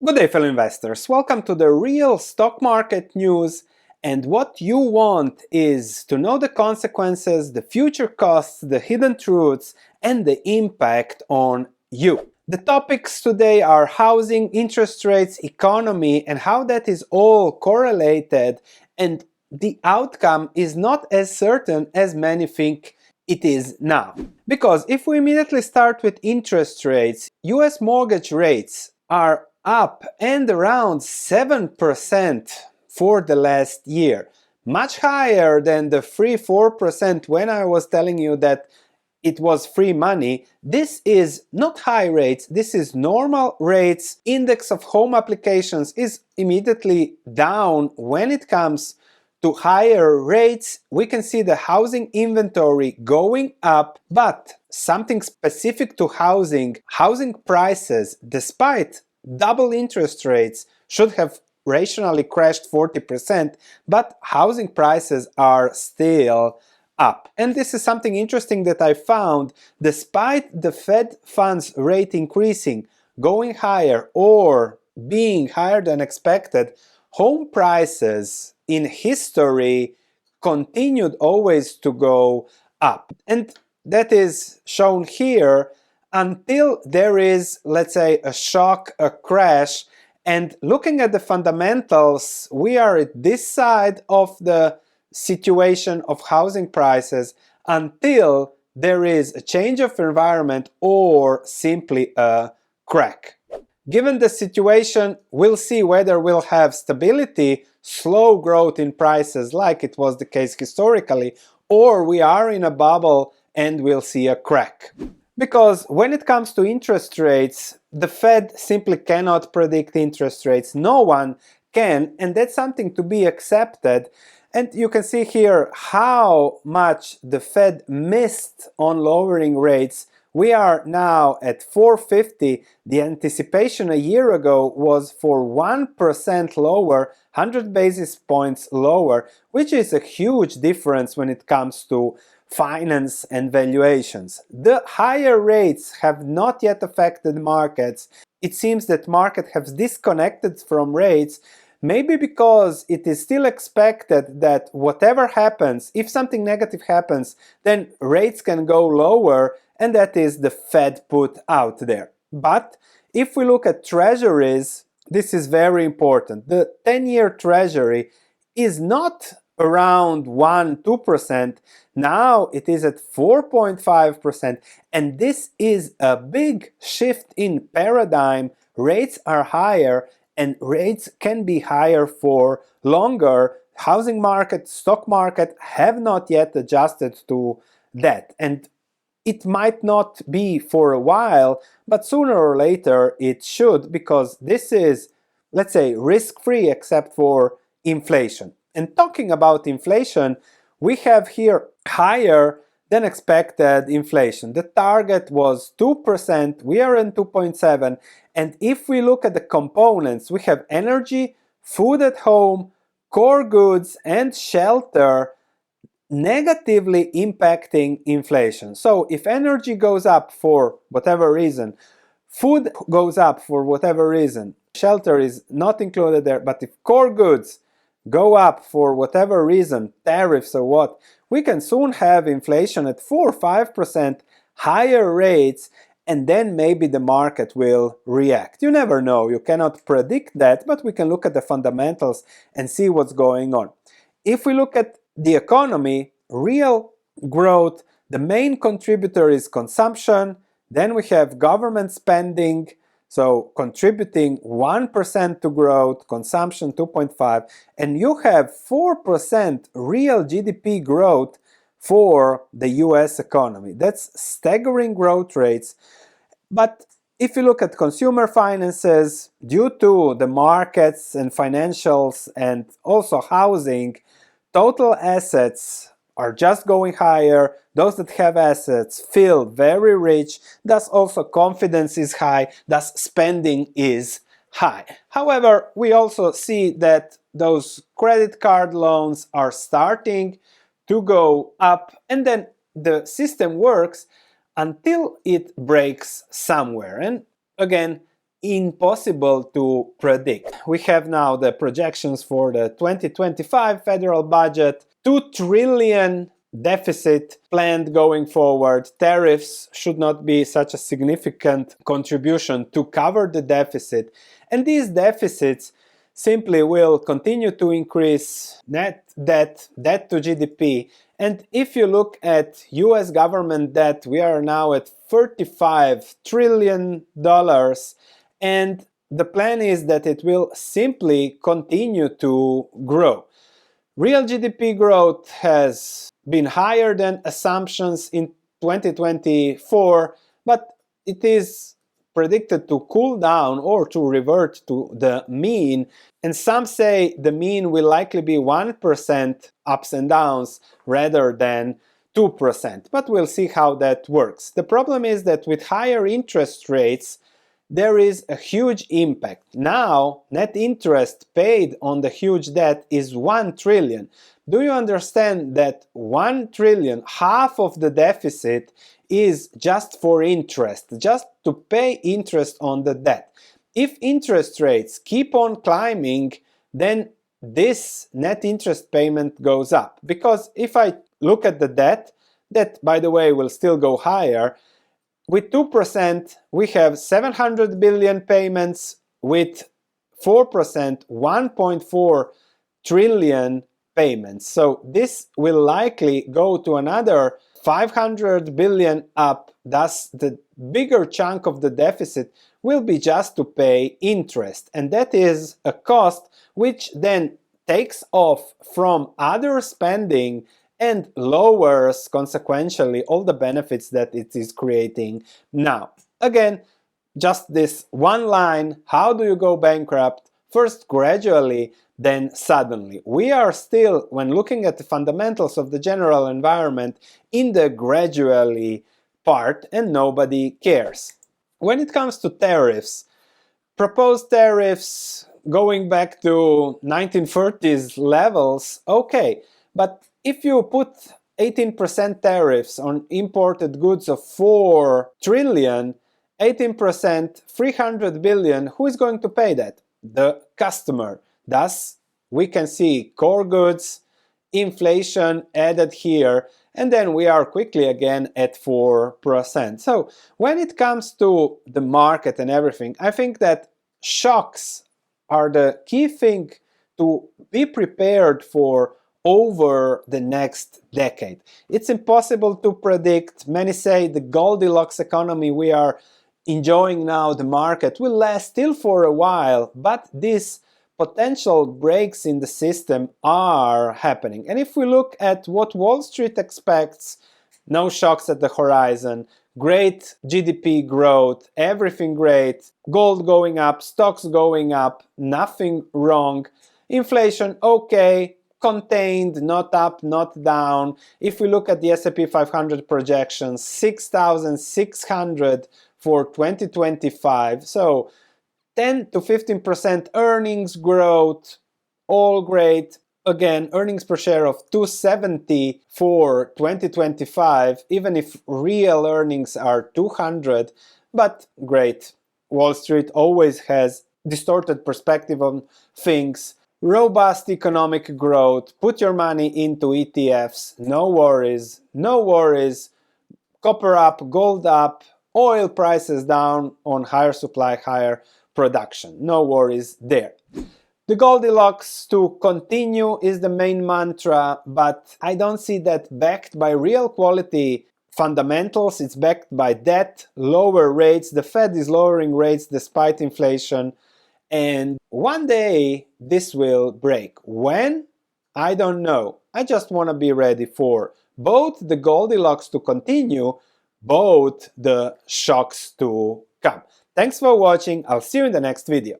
Good day, fellow investors. Welcome to the real stock market news. And what you want is to know the consequences, the future costs, the hidden truths, and the impact on you. The topics today are housing, interest rates, economy, and how that is all correlated, and the outcome is not as certain as many think it is now. Because if we immediately start with interest rates, US mortgage rates are up and around 7% for the last year. Much higher than the 3-4% when I was telling you that it was free money. This is not high rates, this is normal rates. Index of home applications is immediately down when it comes to higher rates. We can see the housing inventory going up, but something specific to housing prices, despite double interest rates, should have rationally crashed 40%, but housing prices are still up. And this is something interesting that I found. Despite the Fed funds rate increasing, going higher, or being higher than expected, home prices in history continued always to go up. And that is shown here until there is, let's say, a shock, a crash. And looking at the fundamentals, we are at this side of the situation of housing prices until there is a change of environment or simply a crack. Given the situation, we'll see whether we'll have stability, slow growth in prices like it was the case historically, or we are in a bubble and we'll see a crack. Because when it comes to interest rates, the Fed simply cannot predict interest rates. No one can, and that's something to be accepted. And you can see here how much the Fed missed on lowering rates. We are now at 450. The anticipation a year ago was for 1% lower, 100 basis points lower, which is a huge difference when it comes to finance and valuations. The higher rates have not yet affected markets. It seems that market has disconnected from rates, maybe because it is still expected that whatever happens, if something negative happens, then rates can go lower, and that is the Fed put out there. But if we look at treasuries, this is very important. The 10-year treasury is not around 1-2%. Now it is at 4.5%, and this is a big shift in paradigm. Rates are higher, and rates can be higher for longer. Housing market, stock market have not yet adjusted to that, and it might not be for a while, but sooner or later it should, because this is, let's say, risk-free except for inflation. And talking about inflation, we have here higher than expected inflation. The target was 2%, we are in 2.7%, and if we look at the components, we have energy, food at home, core goods, and shelter negatively impacting inflation. So if energy goes up for whatever reason, food goes up for whatever reason, shelter is not included there, but if core goods go up for whatever reason, tariffs or what, we can soon have inflation at 4 or 5%, higher rates, and then maybe the market will react. You never know, you cannot predict that, but we can look at the fundamentals and see what's going on. If we look at the economy, real growth, the main contributor is consumption, then we have government spending, so contributing 1% to growth, consumption 2.5%, and you have 4% real GDP growth for the US economy. That's staggering growth rates. But if you look at consumer finances, due to the markets and financials and also housing, total assets are just going higher. Those that have assets feel very rich, thus also confidence is high, thus spending is high. However, we also see that those credit card loans are starting to go up, and then the system works until it breaks somewhere. And again, impossible to predict. We have now the projections for the 2025 federal budget, 2 trillion deficit planned going forward. Tariffs should not be such a significant contribution to cover the deficit, and these deficits simply will continue to increase debt to GDP. And if you look at US government debt, we are now at $35 trillion, and the plan is that it will simply continue to grow. Real GDP growth has been higher than assumptions in 2024, but it is predicted to cool down or to revert to the mean, and some say the mean will likely be 1% ups and downs rather than 2%, but we'll see how that works. The problem is that with higher interest rates, there is a huge impact. Now, net interest paid on the huge debt is 1 trillion. Do you understand that 1 trillion, half of the deficit, is just for interest, just to pay interest on the debt? If interest rates keep on climbing, then this net interest payment goes up. Because if I look at the debt, that, by the way, will still go higher. With 2%, we have 700 billion payments. With 4%, 1.4 trillion payments. So this will likely go to another 500 billion up. Thus, the bigger chunk of the deficit will be just to pay interest. And that is a cost which then takes off from other spending and lowers consequentially all the benefits that it is creating now. Again, just this one line: how do you go bankrupt? First gradually, then suddenly. We are still, when looking at the fundamentals of the general environment, in the gradually part, and nobody cares. When it comes to tariffs, proposed tariffs going back to 1930s levels, okay, but if you put 18% tariffs on imported goods of 4 trillion, 18%, 300 billion, who is going to pay that? The customer. Thus, we can see core goods, inflation added here, and then we are quickly again at 4%. So when it comes to the market and everything, I think that shocks are the key thing to be prepared for over the next decade. It's impossible to predict. Many say the Goldilocks economy we are enjoying now, the market, will last still for a while, but these potential breaks in the system are happening. And if we look at what Wall Street expects, no shocks at the horizon, great GDP growth, everything great, gold going up, stocks going up, nothing wrong, inflation okay, contained, not up, not down. If we look at the S&P 500 projections, 6,600 for 2025, so 10 to 15% earnings growth, all great. Again, earnings per share of 270 for 2025, even if real earnings are 200, but great. Wall Street always has distorted perspective on things. Robust economic growth, put your money into ETFs, no worries, no worries. Copper up, gold up, oil prices down on higher supply, higher production, no worries there. The Goldilocks to continue is the main mantra, but I don't see that backed by real quality fundamentals. It's backed by debt, lower rates. The Fed is lowering rates despite inflation. And one day this will break. When? I don't know. I just want to be ready for both the Goldilocks to continue, both the shocks to come. Thanks for watching. I'll see you in the next video.